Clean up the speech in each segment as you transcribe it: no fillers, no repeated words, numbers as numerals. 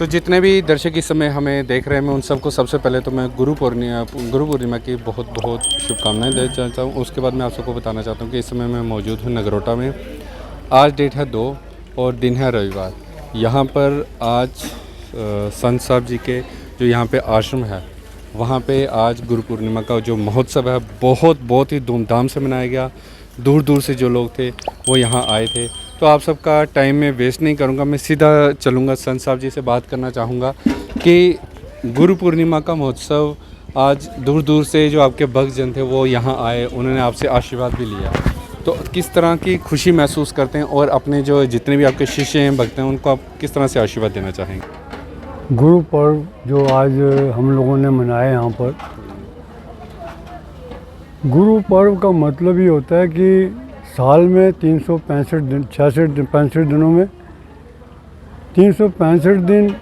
जितने भी दर्शक इस समय हमें देख रहे हैं, मैं उन सबको सबसे पहले तो मैं गुरु पूर्णिमा की बहुत बहुत शुभकामनाएं देना चाहता हूँ। उसके बाद मैं आप सबको बताना चाहता हूँ कि इस समय मैं मौजूद हूँ नगरोटा में। आज डेट है 2 और दिन है रविवार। यहाँ पर आज संत साहब जी के जो यहाँ पे आश्रम है, वहाँ पे आज गुरु पूर्णिमा का जो महोत्सव है बहुत ही धूमधाम से मनाया गया। दूर दूर से जो लोग थे वो यहाँ आए थे। तो आप सबका टाइम में वेस्ट नहीं करूँगा, मैं सीधा चलूँगा संत साहब जी से बात करना चाहूँगा कि गुरु पूर्णिमा का महोत्सव आज दूर दूर से जो आपके भक्तजन थे वो यहाँ आए, उन्होंने आपसे आशीर्वाद भी लिया। तो किस तरह की खुशी महसूस करते हैं और अपने जो जितने भी आपके शिष्य हैं, भक्त हैं, उनको आप किस तरह से आशीर्वाद देना चाहेंगे? गुरु पर्व जो आज हम लोगों ने मनाया यहाँ पर, गुरु पर्व का मतलब ये होता है कि साल में 365 दिन 65 दिनों में 365 दिन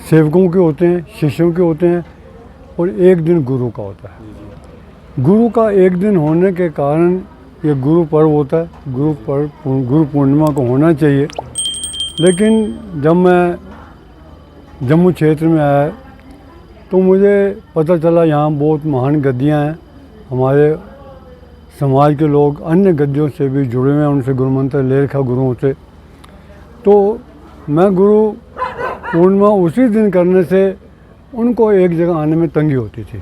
सेवकों के होते हैं, शिष्यों के होते हैं और एक दिन गुरु का होता है। गुरु का एक दिन होने के कारण ये गुरु पर्व होता है। गुरु पूर्णिमा को होना चाहिए। लेकिन जब मैं जम्मू क्षेत्र में आया तो मुझे पता चला यहाँ बहुत महान गद्दियाँ हैं। हमारे समाज के लोग अन्य गद्दियों से भी जुड़े हुए हैं, उनसे गुरु मंत्र ले रखा गुरुओं से। तो मैं गुरु पूर्णिमा उसी दिन करने से उनको एक जगह आने में तंगी होती थी।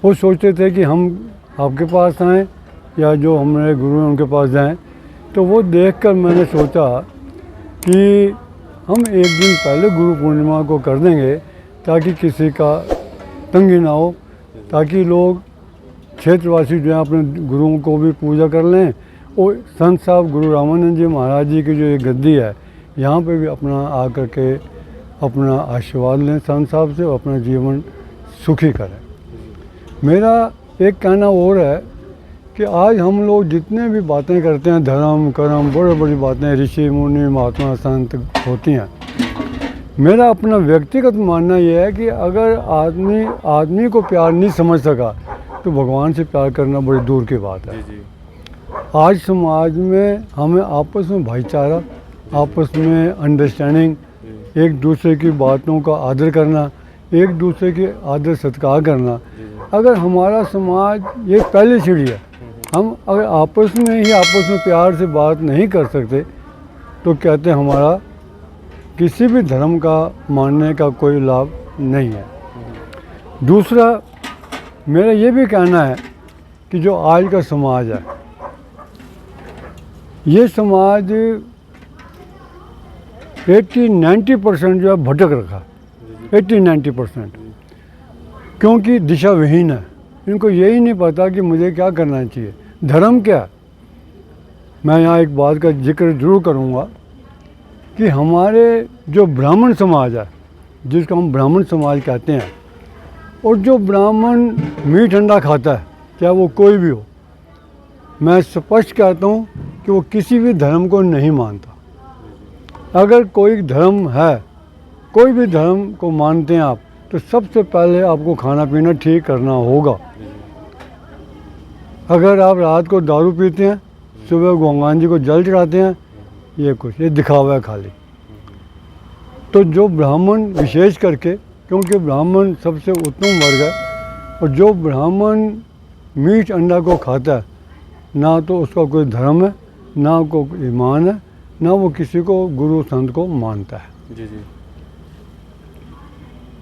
वो सोचते थे कि हम आपके पास आएँ या जो हमारे गुरु हैं उनके पास जाएं। तो वो देखकर मैंने सोचा कि हम एक दिन पहले गुरु पूर्णिमा को कर देंगे ताकि किसी का तंगी ना हो, ताकि लोग क्षेत्रवासी जो हैं अपने गुरुओं को भी पूजा कर लें और संत साहब गुरु रामानंद जी महाराज जी की जो ये गद्दी है यहाँ पे भी अपना आकर के अपना आशीर्वाद लें संत साहब से और अपना जीवन सुखी करें। मेरा एक कहना और है कि आज हम लोग जितने भी बातें करते हैं, धर्म कर्म बड़ी बातें ऋषि मुनि महात्मा संत होती हैं, मेरा अपना व्यक्तिगत मानना यह है कि अगर आदमी को प्यार नहीं समझ सका तो भगवान से प्यार करना बड़ी दूर की बात है। आज समाज में हमें आपस में भाईचारा, आपस में अंडरस्टैंडिंग, एक दूसरे की बातों का आदर करना, एक दूसरे के आदर सत्कार करना, अगर हमारा समाज ये पहली सीढ़ी है। हम अगर आपस में प्यार से बात नहीं कर सकते तो कहते हैं हमारा किसी भी धर्म का मानने का कोई लाभ नहीं है। दूसरा, मेरा ये भी कहना है कि जो आज का समाज है, ये समाज 80-90% जो है भटक रखा है। 80-90% क्योंकि दिशा विहीन है। इनको यही नहीं पता कि मुझे क्या करना चाहिए, धर्म क्या। मैं यहाँ एक बात का जिक्र जरूर करूँगा कि हमारे जो ब्राह्मण समाज है, जिसको हम ब्राह्मण समाज कहते हैं, और जो ब्राह्मण मीठ अंडा खाता है, चाहे वो कोई भी हो, मैं स्पष्ट कहता हूँ कि वो किसी भी धर्म को नहीं मानता। अगर कोई धर्म है, कोई भी धर्म को मानते हैं आप, तो सबसे पहले आपको खाना पीना ठीक करना होगा। अगर आप रात को दारू पीते हैं, सुबह भगवान जी को जल चढ़ाते हैं, ये दिखावा है खाली। तो जो ब्राह्मण विशेष करके, क्योंकि ब्राह्मण सबसे उत्तम वर्ग है, और जो ब्राह्मण मीठ अंडा को खाता है, ना तो उसका कोई धर्म है, ना कोई ईमान है, ना वो किसी को गुरु संत को मानता है। जी।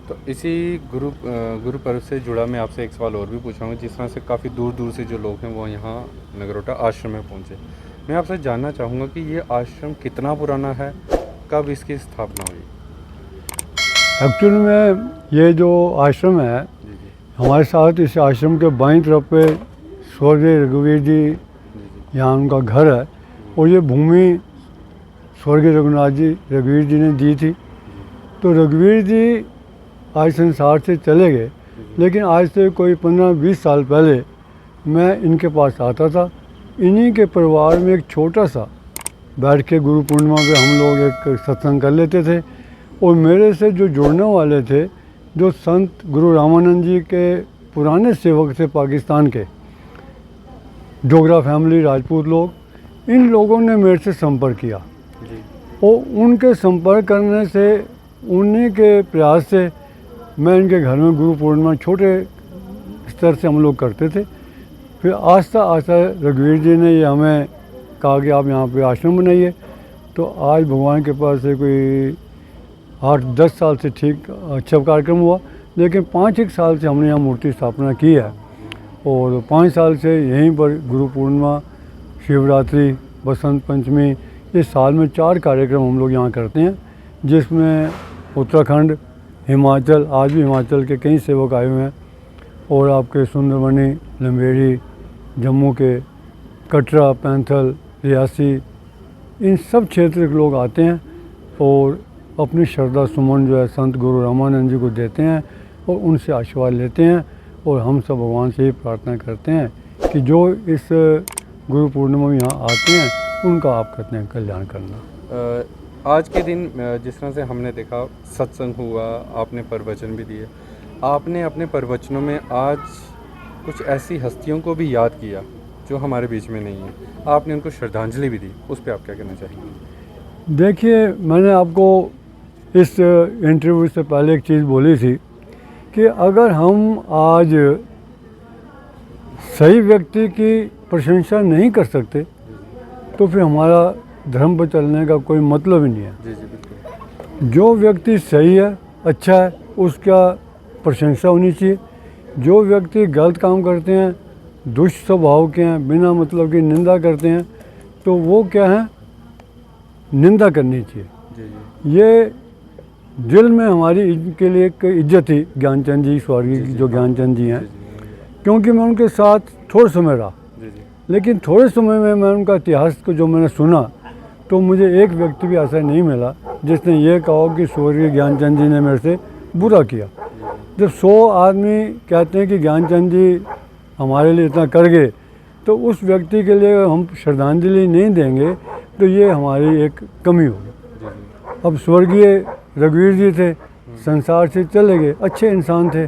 तो इसी गुरु पर्व से जुड़ा मैं आपसे एक सवाल और भी पूछूंगा। जिस तरह से काफ़ी दूर दूर से जो लोग हैं वो यहाँ नगरोटा आश्रम में पहुँचे, मैं आपसे जानना चाहूँगा कि ये आश्रम कितना पुराना है, कब इसकी स्थापना हुई? एक्चुअल में ये जो आश्रम है, हमारे साथ इस आश्रम के बाईं तरफ पे स्वर्गीय रघुवीर जी, यहाँ उनका घर है, और ये भूमि स्वर्गीय रघुवीर जी ने दी थी। तो रघुवीर जी आज संसार से चले गए, लेकिन आज से कोई 15-20 साल पहले मैं इनके पास आता था। इन्हीं के परिवार में एक छोटा सा बैठ के गुरु पूर्णिमा पे हम लोग एक सत्संग कर लेते थे। और मेरे से जो जुड़ने वाले थे, जो संत गुरु रामानंद जी के पुराने सेवक थे पाकिस्तान के, डोगरा फैमिली राजपूत लोग, इन लोगों ने मेरे से संपर्क किया। और उनके संपर्क करने से उन्हीं के प्रयास से मैं इनके घर में गुरु पूर्णिमा छोटे स्तर से हम लोग करते थे। फिर आस्ता आस्ता रघुवीर जी ने ये हमें कहा कि आप यहाँ पे आश्रम बनाइए। तो आज भगवान के पास से कोई 8-10 साल से ठीक अच्छा कार्यक्रम हुआ, लेकिन 5-1 साल से हमने यहाँ मूर्ति स्थापना की है। और 5 साल से यहीं पर गुरु पूर्णिमा, शिवरात्रि, बसंत पंचमी, ये साल में 4 कार्यक्रम हम लोग यहाँ करते हैं, जिसमें उत्तराखंड, हिमाचल, आज भी हिमाचल के कई सेवक आए हुए हैं, और आपके सुंदरबनी, लंबेड़ी, जम्मू के कटरा, पैंथल, रियासी, इन सब क्षेत्र के लोग आते हैं और अपनी श्रद्धा सुमन जो है संत गुरु रामानंद जी को देते हैं और उनसे आशीर्वाद लेते हैं। और हम सब भगवान से ही प्रार्थना करते हैं कि जो इस गुरु पूर्णिमा में यहाँ आते हैं उनका आप कहते हैं कल्याण करना। आज के दिन जिस तरह से हमने देखा सत्संग हुआ, आपने प्रवचन भी दिए, आपने अपने प्रवचनों में आज कुछ ऐसी हस्तियों को भी याद किया जो हमारे बीच में नहीं है, आपने उनको श्रद्धांजलि भी दी, उस पर आप क्या कहना चाहेंगे? देखिए, मैंने आपको इस इंटरव्यू से पहले एक चीज़ बोली थी कि अगर हम आज सही व्यक्ति की प्रशंसा नहीं कर सकते तो फिर हमारा धर्म पर चलने का कोई मतलब ही नहीं है। जी जी बिल्कुल। जो व्यक्ति सही है, अच्छा है, उसका प्रशंसा होनी चाहिए। जो व्यक्ति गलत काम करते हैं, दुष्ट स्वभाव के हैं, बिना मतलब की निंदा करते हैं, तो वो क्या है, निंदा करनी चाहिए। जी जी। ये दिल में हमारी इनके लिए एक इज्जत थी, ज्ञानचंद जी स्वर्गीय जो ज्ञानचंद जी हैं, क्योंकि मैं उनके साथ थोड़े समय रहा, लेकिन थोड़े समय में मैं उनका इतिहास को जो मैंने सुना तो मुझे एक व्यक्ति भी ऐसा नहीं मिला जिसने ये कहा कि स्वर्गीय ज्ञानचंद जी ने मेरे से बुरा किया। जब 100 आदमी कहते हैं कि ज्ञानचंद जी हमारे लिए इतना कर गए, तो उस व्यक्ति के लिए हम श्रद्धांजलि नहीं देंगे तो ये हमारी एक कमी होगी। अब स्वर्गीय रघुवीर जी थे, संसार से चले गए, अच्छे इंसान थे,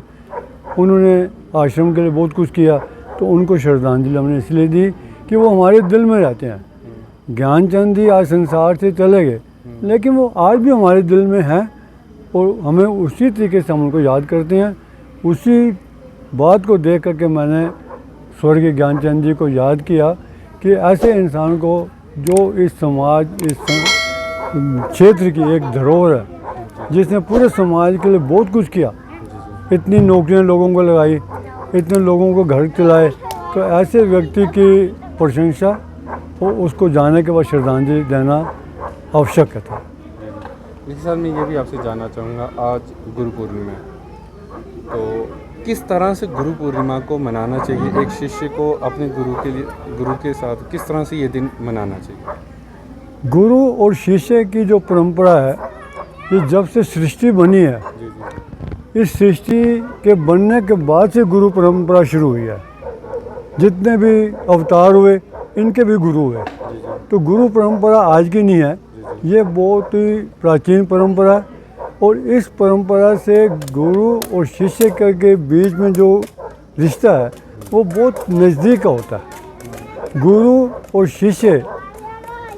उन्होंने आश्रम के लिए बहुत कुछ किया, तो उनको श्रद्धांजलि हमने इसलिए दी कि वो हमारे दिल में रहते हैं। ज्ञानचंद जी आज संसार से चले गए, लेकिन वो आज भी हमारे दिल में हैं और हमें उसी तरीके से हम उनको याद करते हैं। उसी बात को देख करके मैंने स्वर्गीय ज्ञानचंद जी को याद किया कि ऐसे इंसान को जो इस समाज, इस क्षेत्र की एक धरोहर है, जिसने पूरे समाज के लिए बहुत कुछ किया, इतनी नौकरियां लोगों को लगाई, इतने लोगों को घर चलाए, तो ऐसे व्यक्ति की प्रशंसा और उसको जाने के बाद श्रद्धांजलि देना आवश्यक था। इसी साल मैं ये भी आपसे जानना चाहूँगा, आज गुरु पूर्णिमा है, तो किस तरह से गुरु पूर्णिमा को मनाना चाहिए? एक शिष्य को अपने गुरु के साथ किस तरह से ये दिन मनाना चाहिए? गुरु और शिष्य की जो परंपरा है, ये जब से सृष्टि बनी है, इस सृष्टि के बनने के बाद से गुरु परंपरा शुरू हुई है। जितने भी अवतार हुए, इनके भी गुरु हुए। तो गुरु परंपरा आज की नहीं है, ये बहुत ही प्राचीन परंपरा है। और इस परंपरा से गुरु और शिष्य के बीच में जो रिश्ता है वो बहुत नज़दीक का होता है। गुरु और शिष्य,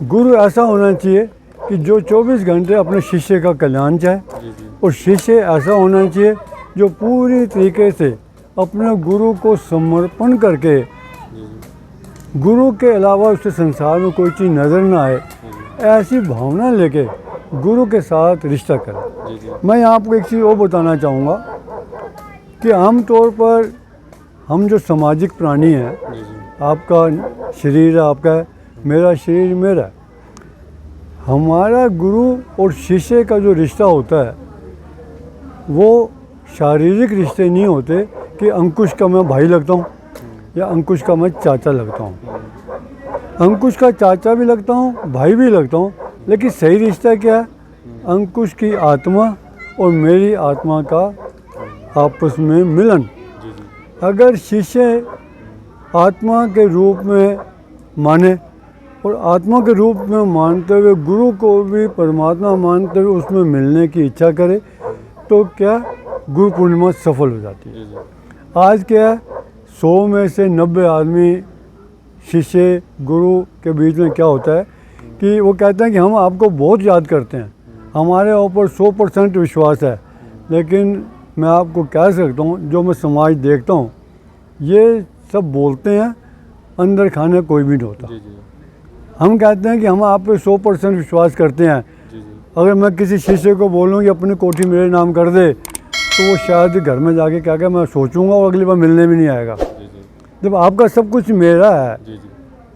गुरु ऐसा होना चाहिए कि जो 24 घंटे अपने शिष्य का कल्याण चाहे, और शिष्य ऐसा होना चाहिए जो पूरी तरीके से अपने गुरु को समर्पण करके, गुरु के अलावा उससे संसार में कोई चीज़ नज़र ना आए, ऐसी भावना लेके गुरु के साथ रिश्ता करें। मैं आपको एक चीज़ और बताना चाहूँगा कि आम तौर पर हम जो सामाजिक प्राणी हैं, आपका शरीर है आपका है, मेरा शरीर मेरा है, हमारा गुरु और शिष्य का जो रिश्ता होता है वो शारीरिक रिश्ते नहीं होते कि अंकुश का मैं भाई लगता हूँ या अंकुश का मैं चाचा लगता हूँ। अंकुश का चाचा भी लगता हूँ, भाई भी लगता हूँ, लेकिन सही रिश्ता क्या है? अंकुश की आत्मा और मेरी आत्मा का आपस में मिलन। अगर शिष्य आत्मा के रूप में माने और आत्मा के रूप में मानते हुए गुरु को भी परमात्मा मानते हुए उसमें मिलने की इच्छा करे, तो क्या गुरु पूर्णिमा सफल हो जाती है। आज क्या है, 100 में से 90 आदमी शिष्य गुरु के बीच में क्या होता है कि वो कहते हैं कि हम आपको बहुत याद करते हैं, हमारे ऊपर 100% विश्वास है। लेकिन मैं आपको कह सकता हूँ, जो मैं समाज देखता हूँ, ये सब बोलते हैं, अंदर खाने कोई भी नहीं होता। जी जी हम कहते हैं कि हम आप पे 100% विश्वास करते हैं। जी जी अगर मैं किसी शिष्य को बोलूँ कि अपनी कोठी मेरे नाम कर दे, तो वो शायद घर में जाके क्या क्या मैं सोचूंगा और अगली बार मिलने भी नहीं आएगा। जी जी जब आपका सब कुछ मेरा है, जी जी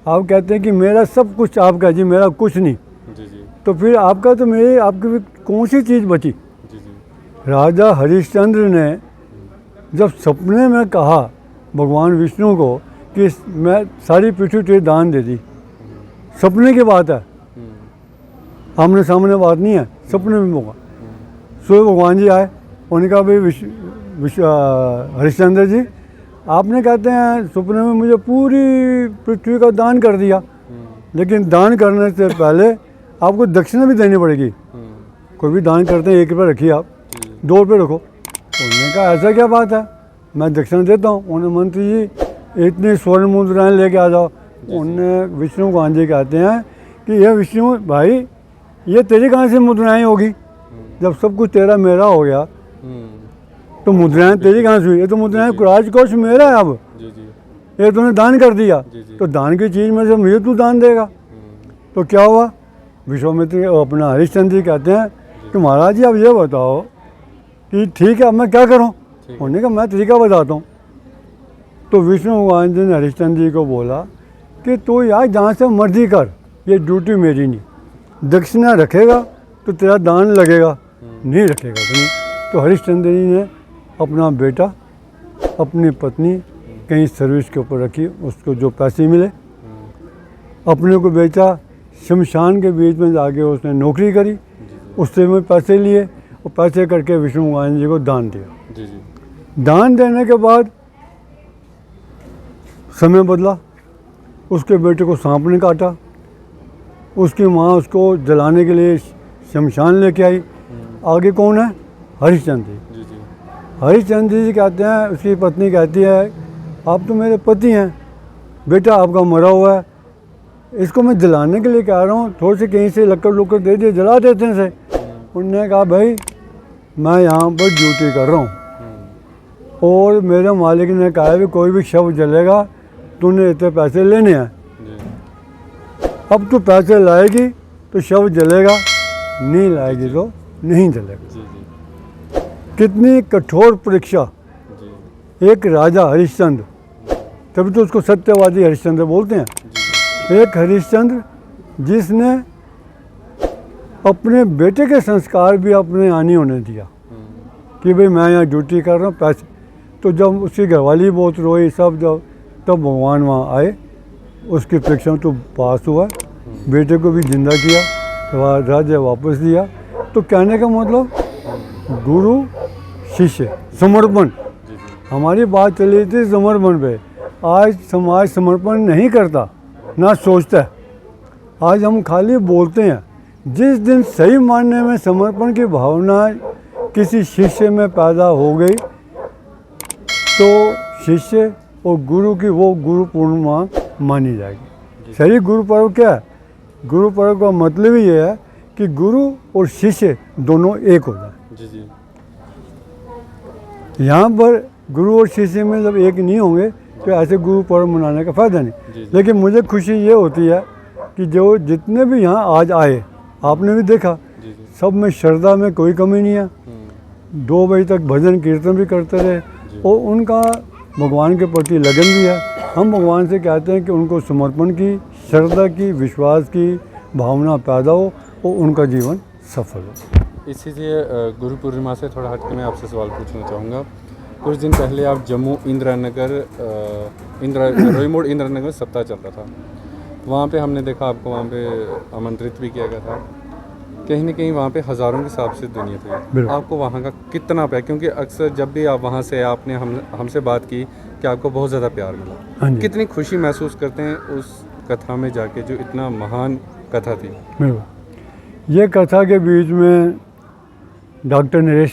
आप कहते हैं कि मेरा सब कुछ आपका है जी, मेरा कुछ नहीं, जी जी तो फिर आपका तो मेरी आपकी भी कौन सी चीज़ बची। जी जी राजा हरिश्चंद्र ने जब सपने में कहा भगवान विष्णु को कि मैं सारी पृथ्वी तुझे दान दे दी, सपने की बात है, आमने सामने बात नहीं है, सपने में होगा। सूर्य भगवान जी आए, उन्होंने कहा भाई हरिश्चंद्र जी, आपने कहते हैं सपने में मुझे पूरी पृथ्वी का दान कर दिया, लेकिन दान करने से पहले आपको दक्षिणा भी देनी पड़ेगी। कोई भी दान करते हैं 1 रुपये रखिए आप, 2 रुपये रखो। उन्होंने कहा ऐसा क्या बात है, मैं दक्षिणा देता हूँ। उन्होंने मंत्री जी इतनी स्वर्ण मुद्राएं लेके आ जाओ। उन्होंने विष्णु भगवान जी कहते हैं कि ये विष्णु भाई, ये तेरी कहाँ से मुद्राएं होगी, जब सब कुछ तेरा मेरा हो गया तो मुद्राएं तेरी कहाँ से हुई, ये तो मुद्राएं राजकोष मेरा है, अब जी जी ये तूने दान कर दिया, जी जी तो दान की चीज़ में से मुझे तू दान देगा। तो क्या हुआ, विश्वामित्र अपना हरिश्चंद्र जी कहते हैं कि महाराज जी आप ये बताओ कि ठीक है अब मैं क्या करूं। उन्होंने कहा मैं तरीका बताता हूँ। तो विष्णु भगवान जी ने हरिश्चंद्र जी को बोला कि तू यार जहाँ से मर्जी कर, ये ड्यूटी मेरी नहीं, दक्षिणा रखेगा तो तेरा दान लगेगा, नहीं रखेगा तो नहीं। तो हरिश्चंद्र जी ने अपना बेटा, अपनी पत्नी कहीं सर्विस के ऊपर रखी, उसको जो पैसे मिले अपने को बेचा, शमशान के बीच में जाके उसने नौकरी करी, उससे में पैसे लिए और पैसे करके विष्णु भगवान जी को दान दिया। जी जी दान देने के बाद समय बदला, उसके बेटे को सांप ने काटा, उसकी माँ उसको जलाने के लिए शमशान लेके आई। आगे कौन है, हरिश्चंद्र जी। जी जी हरिश्चंद्र जी कहते हैं, उसकी पत्नी कहती है आप तो मेरे पति हैं, बेटा आपका मरा हुआ है, इसको मैं जलाने के लिए कह रहा हूँ, थोड़ी सी कहीं से लकड़ दे दिए, जला देते हैं से। उन्होंने कहा भाई मैं यहाँ पर ड्यूटी कर रहा हूँ और मेरे मालिक ने कहा है कि कोई भी शव जलेगा तूने इतने पैसे लेने हैं, अब तू पैसे लाएगी तो शव जलेगा, नहीं लाएगी तो नहीं जलेगा। जी जी कितनी कठोर परीक्षा। जी एक राजा हरिश्चंद्र, तभी तो उसको सत्यवादी हरिश्चंद्र बोलते हैं। एक हरिश्चंद्र जिसने अपने बेटे के संस्कार भी अपने आनी होने दिया कि भाई मैं यहाँ ड्यूटी कर रहा हूँ पैसे। तो जब उसकी घरवाली बहुत रोई सब, जब तब भगवान वहाँ आए, उसकी परीक्षा तो पास हुआ, बेटे को भी जिंदा किया, राज्य वापस दिया। तो कहने का मतलब गुरु शिष्य समर्पण, हमारी बात चली थी समर्पण पे। आज समाज समर्पण नहीं करता, ना सोचता है। आज हम खाली बोलते हैं। जिस दिन सही मायने में समर्पण की भावना किसी शिष्य में पैदा हो गई तो शिष्य और गुरु की वो गुरु पूर्णिमा मानी जाएगी। सही गुरु पर्व क्या है, गुरु पर्व का मतलब ही ये है कि गुरु और शिष्य दोनों एक हो जाए। जी जी यहाँ पर गुरु और शिष्य में जब एक नहीं होंगे तो ऐसे गुरु पर्व मनाने का फ़ायदा नहीं। लेकिन मुझे खुशी ये होती है कि जो जितने भी यहाँ आज आए, आपने भी देखा, सब में श्रद्धा में कोई कमी नहीं है। 2 बजे तक भजन कीर्तन भी करते रहे और उनका भगवान के प्रति लगन भी है। हम भगवान से कहते हैं कि उनको समर्पण की, श्रद्धा की, विश्वास की भावना पैदा हो और उनका जीवन सफल हो। इसी से गुरु पूर्णिमा से थोड़ा हटके मैं आपसे सवाल पूछना चाहूँगा। कुछ दिन पहले आप जम्मू इंदिरा नगर रोईमोड़ इंदिरा नगर में सप्ताह चल रहा था, वहाँ पे हमने देखा आपको वहाँ पे आमंत्रित भी किया गया था। कहीं ना कहीं वहाँ पे हज़ारों के हिसाब से दुनिया थी। आपको वहाँ का कितना प्यार, क्योंकि अक्सर जब भी आप वहाँ से आपने हमसे बात की कि आपको बहुत ज़्यादा प्यार मिला, कितनी खुशी महसूस करते हैं उस कथा में जाके, जो इतना महान कथा थी। ये कथा के बीच में डॉक्टर नरेश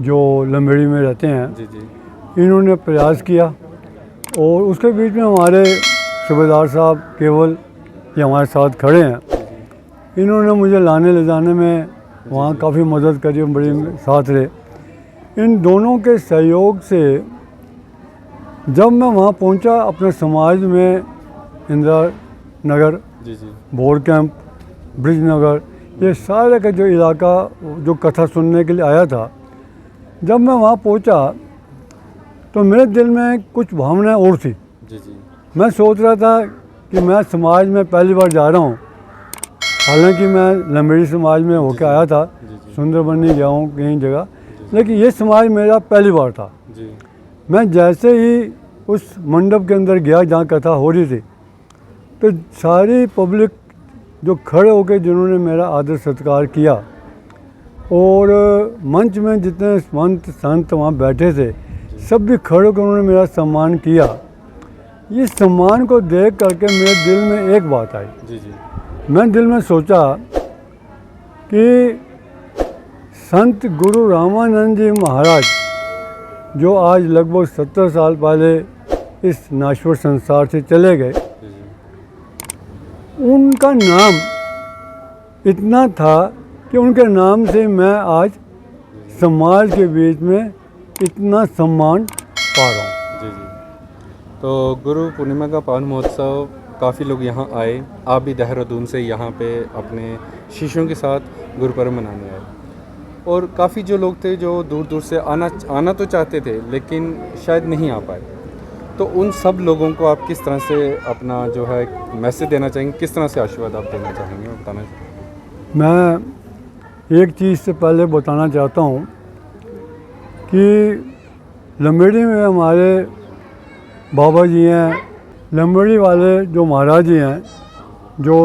जो लंबेड़ी में रहते हैं, जी जी इन्होंने प्रयास किया और उसके बीच में हमारे सूबेदार साहब केवल ये हमारे साथ खड़े हैं। इन्होंने मुझे लाने ले जाने में वहाँ काफ़ी मदद करी, बड़ी साथ रहे। इन दोनों के सहयोग से जब मैं वहाँ पहुँचा अपने समाज में, इंदिरा नगर, जी जी बोर कैंप, ब्रिज नगर, ये सारे का जो इलाका जो कथा सुनने के लिए आया था, जब मैं वहाँ पहुँचा तो मेरे दिल में कुछ भावनाएं और थी। जी जी मैं सोच रहा था कि मैं समाज में पहली बार जा रहा हूँ, हालांकि मैं लंबेड़ी समाज में होके आया था, सुंदरबनी गया हूँ कई जगह, लेकिन ये समाज मेरा पहली बार था। जी मैं जैसे ही उस मंडप के अंदर गया जहाँ कथा हो रही थी, तो सारी पब्लिक जो खड़े होकर जिन्होंने मेरा आदर सत्कार किया, और मंच में जितने मंत संत वहाँ बैठे थे, सब भी खड़े होकर उन्होंने मेरा सम्मान किया। ये सम्मान को देख करके मेरे दिल में एक बात आई। जी जी मैं दिल में सोचा कि संत गुरु रामानंद जी महाराज, जो आज लगभग 70 साल पहले इस नाश्वर संसार से चले गए, उनका नाम इतना था कि उनके नाम से मैं आज समाज के बीच में इतना सम्मान पा रहा हूँ। जी जी। तो गुरु पूर्णिमा का पावन महोत्सव, काफ़ी लोग यहाँ आए, आप भी देहरादून से यहाँ पे अपने शिष्यों के साथ गुरु पर्व मनाने आए, और काफ़ी जो लोग थे जो दूर दूर से आना तो चाहते थे लेकिन शायद नहीं आ पाए, तो उन सब लोगों को आप किस तरह से अपना जो है मैसेज देना चाहेंगे, किस तरह से आशीर्वाद आप देना चाहेंगे, बताना चाहेंगे? मैं एक चीज़ से पहले बताना चाहता हूँ कि लंबेड़ी में हमारे बाबा जी हैं, लंबेड़ी वाले जो महाराज जी हैं, जो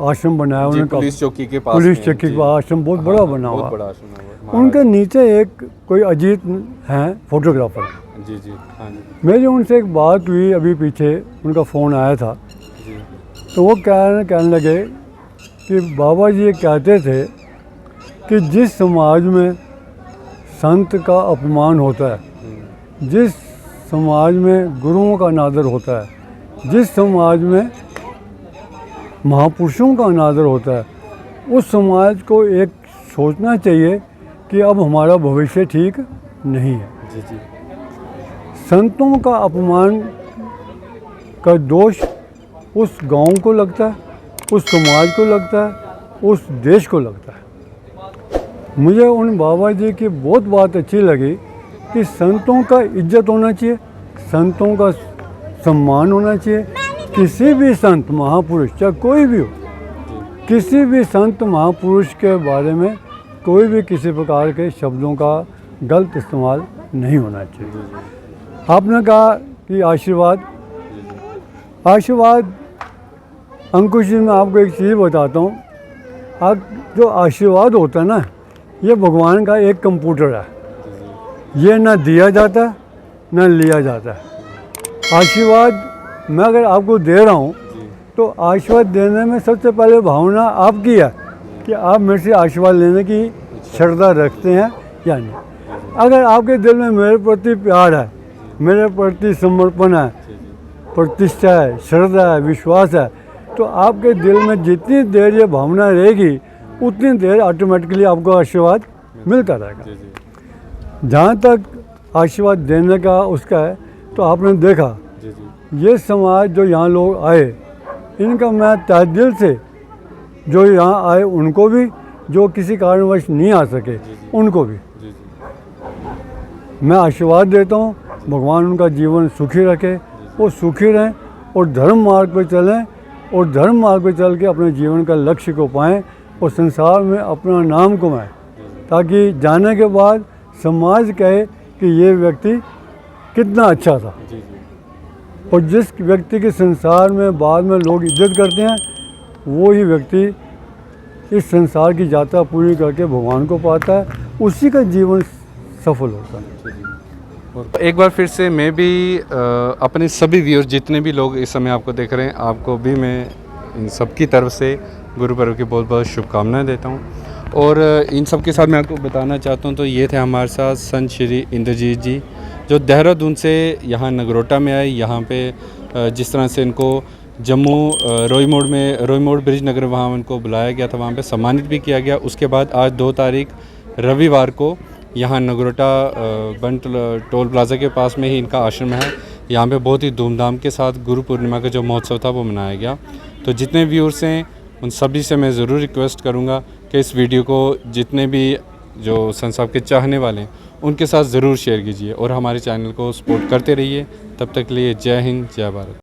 आश्रम बनाया उन्होंने, पुलिस चौकी के पास, पुलिस चौकी के पास आश्रम बहुत बड़ा बना बहुत हुआ, बड़ा आश्रम है। उनके नीचे एक कोई अजीत हैं फोटोग्राफर। जी जी हाँ जी मेरी उनसे एक बात हुई अभी पीछे, उनका फ़ोन आया था, जी तो वो कहने लगे कि बाबा जी ये कहते थे कि जिस समाज में संत का अपमान होता है, जिस समाज में गुरुओं का अनादर होता है, जिस समाज में महापुरुषों का अनादर होता है, उस समाज को एक सोचना चाहिए कि अब हमारा भविष्य ठीक नहीं है। जी जी संतों का अपमान का दोष उस गांव को लगता है, उस समाज को लगता है, उस देश को लगता है। मुझे उन बाबा जी की बहुत बात अच्छी लगी कि संतों का इज्जत होना चाहिए, संतों का सम्मान होना चाहिए। किसी भी संत महापुरुष, चाहे कोई भी हो, किसी भी संत महापुरुष के बारे में कोई भी किसी प्रकार के शब्दों का गलत इस्तेमाल नहीं होना चाहिए। आपने कहा कि आशीर्वाद, आशीर्वाद अंकुश जी, मैं आपको एक चीज़ बताता हूँ। आप जो आशीर्वाद होता है ना, ये भगवान का एक कंप्यूटर है, ये ना दिया जाता ना लिया जाता है। आशीर्वाद मैं अगर आपको दे रहा हूँ तो आशीर्वाद देने में सबसे पहले भावना आपकी है कि आप मेरे से आशीर्वाद लेने की श्रद्धा रखते हैं या नहीं। अगर आपके दिल में मेरे प्रति प्यार है, मेरे प्रति समर्पण है, प्रतिष्ठा है, श्रद्धा है, विश्वास है, तो आपके दिल में जितनी देर ये भावना रहेगी उतनी देर ऑटोमेटिकली आपको आशीर्वाद मिलता रहेगा। जहाँ तक आशीर्वाद देने का उसका है, तो आपने देखा ये समाज जो यहाँ लोग आए, इनका मैं तहे दिल से जो यहाँ आए उनको भी, जो किसी कारणवश नहीं आ सके उनको भी मैं आशीर्वाद देता हूँ। भगवान उनका जीवन सुखी रखे, वो सुखी रहें और धर्म मार्ग पर चलें, और धर्म मार्ग पर चल के अपने जीवन का लक्ष्य को पाएं और संसार में अपना नाम कमाएं, ताकि जाने के बाद समाज कहे कि ये व्यक्ति कितना अच्छा था। और जिस व्यक्ति के संसार में बाद में लोग इज्जत करते हैं, वो ही व्यक्ति इस संसार की यात्रा पूरी करके भगवान को पाता है, उसी का जीवन सफल होता है। एक बार फिर से मैं भी अपने सभी व्यूअर्स, जितने भी लोग इस समय आपको देख रहे हैं, आपको भी मैं इन सब की तरफ से गुरु पर्व की बहुत बहुत शुभकामनाएं देता हूं। और इन सब के साथ मैं आपको बताना चाहता हूं, तो ये थे हमारे साथ संत श्री इंद्रजीत जी, जो देहरादून से यहाँ नगरोटा में आए। यहाँ पे जिस तरह से इनको जम्मू रोई मोड़ ब्रिज नगर, वहाँ उनको बुलाया गया था, वहाँ पे सम्मानित भी किया गया। उसके बाद आज 2 तारीख रविवार को यहाँ नगरोटा बन टोल प्लाज़ा के पास में ही इनका आश्रम है। यहाँ पे बहुत ही धूमधाम के साथ गुरु पूर्णिमा का जो महोत्सव था वो मनाया गया। तो जितने व्यूअर्स हैं उन सभी से मैं ज़रूर रिक्वेस्ट करूँगा कि इस वीडियो को जितने भी जो संत साहब के चाहने वाले हैं उनके साथ ज़रूर शेयर कीजिए और हमारे चैनल को सपोर्ट करते रहिए। तब तक के लिए जय हिंद, जय भारत।